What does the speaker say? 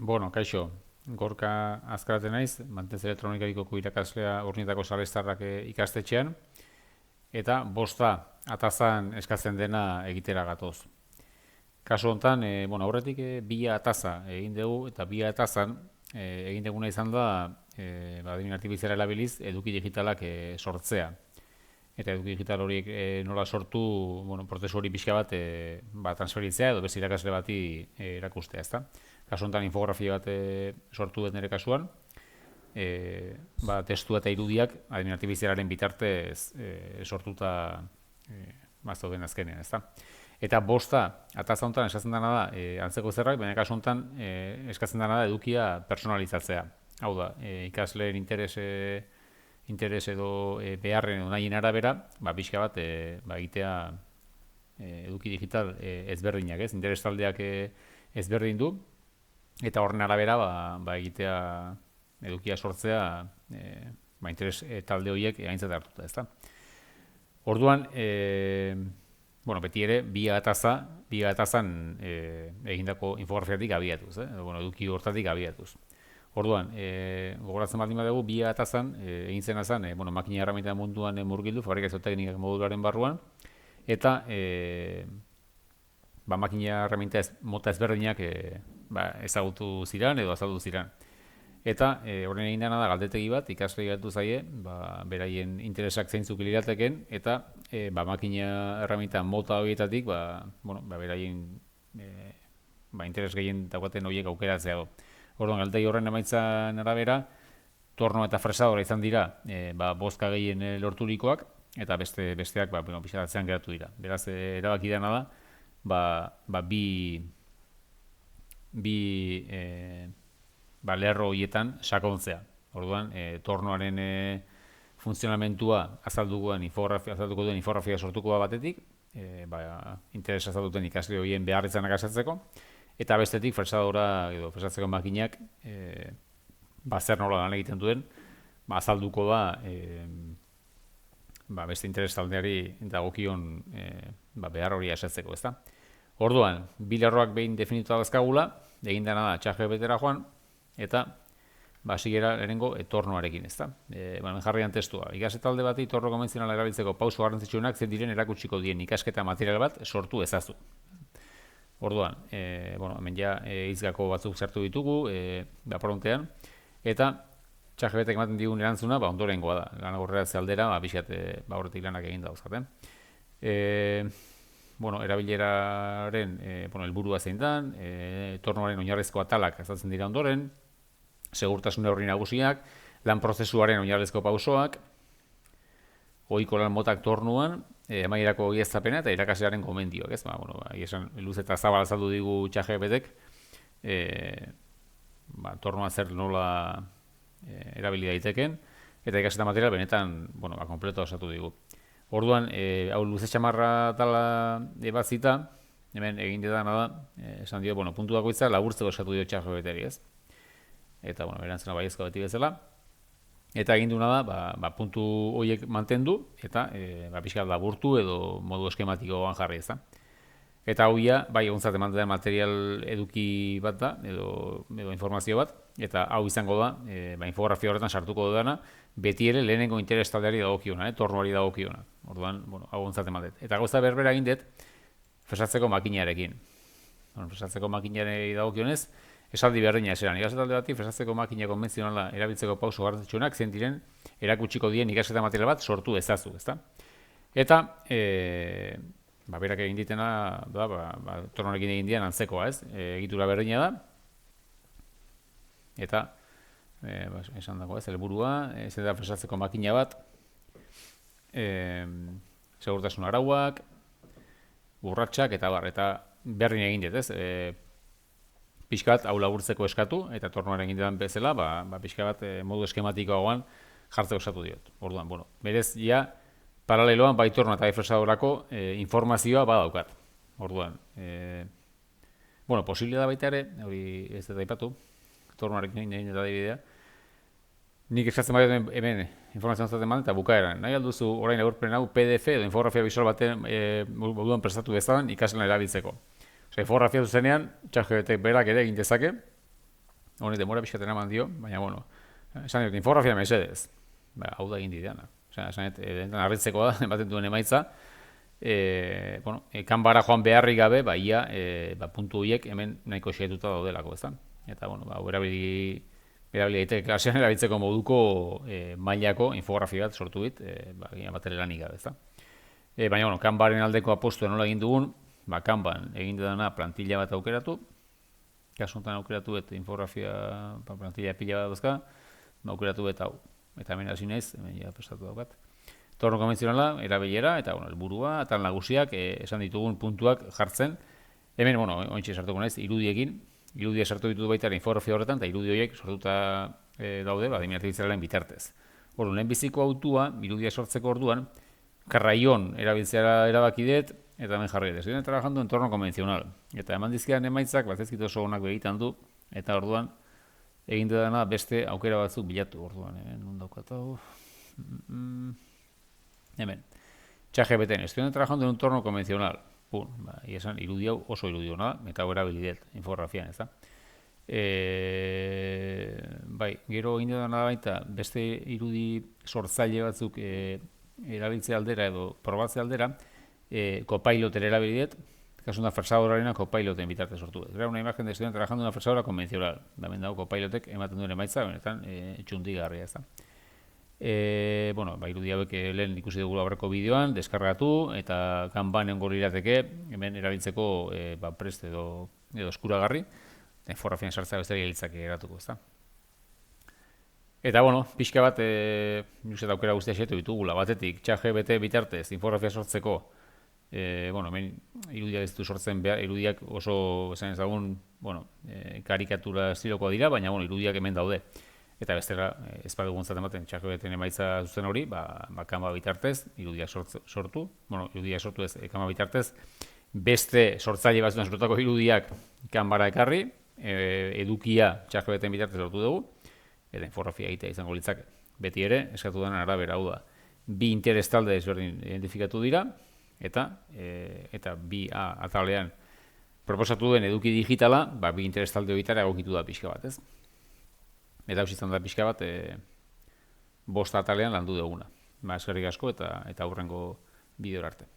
Kaixo, Gorka Azkarate naiz, mantez elektronikadikoko irakaslea Urnietako Salestarrak ikastetxean, eta bosta atazan eskatzen dena egitera gatoz. Kasu honetan, aurretik bila ataza egin dugu, eta bila atazan egin duguna izan da, adibin artifiziala erabiliz, eduki digitalak sortzea. Eta eduki digital horiek nola sortu, prozesu hori pixka bat transferitzea edo beste irakasle bati erakustea, ezta? Kasu honetan infografia bat sortu dut nire kasuan, testua eta irudiak adibin artifizialaren bitartez sortuta zauden azkenean, ezta? Eta bosta, ataza honetan eskatzen dena da antzeko zerbait, baina kasu honetan eskatzen dena da edukia personalizatzea. Hau da, ikasleen interes edo beharren edo nahien arabera, pixka bat egitea eduki digital ezberdinak, ez? Interes taldeak ezberdin du, eta horren arabera egitea edukia sortzea interes talde horiek aintzat hartuta, ezta? Orduan, beti ere, bila atazan egindako infografiatik abiatuz, eduki hortatik abiatuz. Orduan, gogoratzen baldin badugu, bila atazan egin zena zen, makina erramita munduan murgildu, fabrikazio teknikak modularen barruan, eta makina erramita mota ezberdinak ezagutu ziren edo azaldu ziren. Eta horren egin dena da galdetegi bat, ikasle gatu zaie, beraien interesak zeintzuk lirateken, eta makina erramita mota horietatik, beraien interes gehien daukaten horiek aukeratzea do. Orduan, galdetegi horren emaitzan arabera, torno eta fresadora izan dira, bozka gehien lorturikoak, eta besteak pixatatzean geratu dira. Beraz, erabaki dena da, bi lerro horietan sakontzea. Orduan, tornoaren funtzionamentua azalduko duen infografia sortuko batetik, interes azalduten ikasle horien beharritzen akasatzeko, eta bestetik fresadora edo fresatzeko makinak zer nola lan egiten duen, azalduko da beste interes taldeari dagokion behar hori asetzeko, ezta? Orduan, bi lerroak behin definituta dazkagula, egin dena da ChatGPT-ra joan, eta basigera lehenengo tornoarekin, ezta? Jarrian testua. Ikasle talde bati torno konbentzionala erabiltzeko pauso garrantzitsuenak zen diren erakutsiko dien ikasketa material bat sortu ezazu. Orduan, hemen ja izgako batzuk sartu ditugu, prontean, eta ChatGPT-ek ematen digun erantzuna, ondorengoa da. Lan aurreratze aldera, pixkat horretik lanak egin dauzkaten. Erabileraren helburua zein dan, tornoaren oinarrizko atalak azaltzen dira ondoren, segurtasun neurri nagusiak, lan prozesuaren oinarrizko pausoak, ohiko lan motak tornuan, amaierako egiaztapena eta irakaslearen gomendioak, ez? Luz eta zabal azaldu digu ChatGPT-ek, tornoa zer nola erabili daiteken, eta ikasketa material benetan, kompleto osatu digu. Orduan, hau luze txamarra tala batzita, hemen egin dudana da, esan dio, puntu dagoitza laburtzeko esatu dio ChatGPT-eri, ez? Eta, erantzuna baiezko beti bezala. Eta egin duna da, puntu horiek mantendu, eta pixka laburtu edo modu eskematikoan jarri, ez da? Eta hau bai eguntzat eman den material eduki bat da, edo informazio bat, eta hau izango da, infografia horretan sartuko dudana, beti ere lehenengo interes taldeari dagokiona, tornoari dagokiona. Orduan, hau eguntzat eman dut. Eta gauza berbera egin dut, fresatzeko makinarekin. Fresatzeko makinari dagokionez, esaldi berdina eseran. Ikasle talde bati fresatzeko makina konbentzionala erabiltzeko pauso garrantzitsuenak zen diren erakutsiko dien ikasketa material bat sortu ezazu, ezta? Eta, berak egin ditena, tornoarekin egin dian antzekoa, ez? Egitura berdina da. Eta, esan dago, ez, helburua, ez da fresatzeko makina bat, segurtasun arauak, urratsak, eta berdin egin dit, ez? Pixka bat hau laburtzeko eskatu, eta tornoaren egin ditan bezala, pixka bat modu eskematikoagoan jartzeko esatu diot. Orduan, berez, paraleloan bai torno eta fresadorako informazioa badaukat. Orduan, posible da baita ere, hori ez dut aipatu, tornoarekin egin eta adibidea. Nik eskatzen baita hemen informazioan zaten bat eta bukaeran. Nahi alduzu orain agurpen hau PDF edo infografia visual baten moduan prestatu dezadan ikaslean erabiltzeko. Infografia zuzenean, ChatGPT berak ere egin dezake, honi demora pixkaten eman dio, baina, bueno, esan dut, infografia mesedez, hau da egin dideana. Esan dut, harritzekoa da, ematen duen emaitza, kanbara joan beharrik gabe, ia, puntu horiek hemen nahiko xeetuta daudelako, ez da? Eta, bueno, hau erabili daiteke klasean erabiltzeko moduko mailako infografia bat sortu dit, batere lanik gabe, ez da? Baina, bueno, kanbaren aldeko apostua nola egin dugun, kanban egin dudana plantilla bat aukeratu, kasu honetan aukeratu eta infografia plantilla pila bat dazka, aukeratu eta hau. Eta hemen hasi naiz, hemen ja prestatu daukat. Torno konbentzionala, erabilera, eta helburua, atal nagusiak, esan ditugun puntuak jartzen. Hemen, ointxe sartuko naiz, irudiekin. Irudia sartu ditut baita infografia horretan, eta irudi horiek sortuta daude, adimen artifizialaren bitartez. Lehenbiziko autua, irudia sortzeko orduan, karraion erabiltzea erabaki dut, eta hemen jarri dut. Estoy trabajando en entorno convencional. Eta eman dizkidan emaitzak, bat ezkit oso onak begitan du, eta orduan, egin dudana beste aukera batzuk bilatu orduan. Non daukat hau... Hemen, ChatGPT, estoy trabajando en un entorno convencional. Esan, irudi hau oso irudi hona, eta hau erabilidet, infografian, ez da. Gero egin dudana baita, beste irudi sortzaile batzuk erabiltze aldera edo probatze aldera, Copilot erabilidet, kasu una fresadorarena Copiloten bitarte sortu. Era una imagen de estoy trabajando en una fresadora convencional. Hemen dago Copilotek ematen duen emaitza, benetan txundigarria, ez da. Irudi hauek lehen ikusi dugu aurreko bideoan, deskargatu eta kanban egongo lirateke, hemen erabiltzeko prest edo eskuragarri, infografian sartzea besterik elitzak eratuko, ezta. Eta, pixka bat, nuzet aukera guztia xetu ditugula, batetik, ChatGPT bitartez, infografia sortzeko, hemen irudiak ez du sortzen behar, irudiak oso, esan ezagun, karikatura estilokoa dira, baina, irudiak hemen daude. Eta bestera, ez badugu gontzat ematen ChatGPT emaitza zuzen hori, kanba bitartez, irudiak sortu, irudiak sortu ez, kanba bitartez, beste sortzaile batzutan sortutako irudiak kanbara ekarri, edukia ChatGPT bitartez sortu dugu, eta infografia egitea izango litzak beti ere, eskatu denen arabera, hau da, bi interes talde ezberdin identifikatu dira, eta bi atalean proposatu den eduki digitala, bi interes talde horietara egokitu da pixka bat, ez? Eta hau izan da pixka bat, bost atalean landu duguna. Eskerrik asko eta aurrengo bideo arte.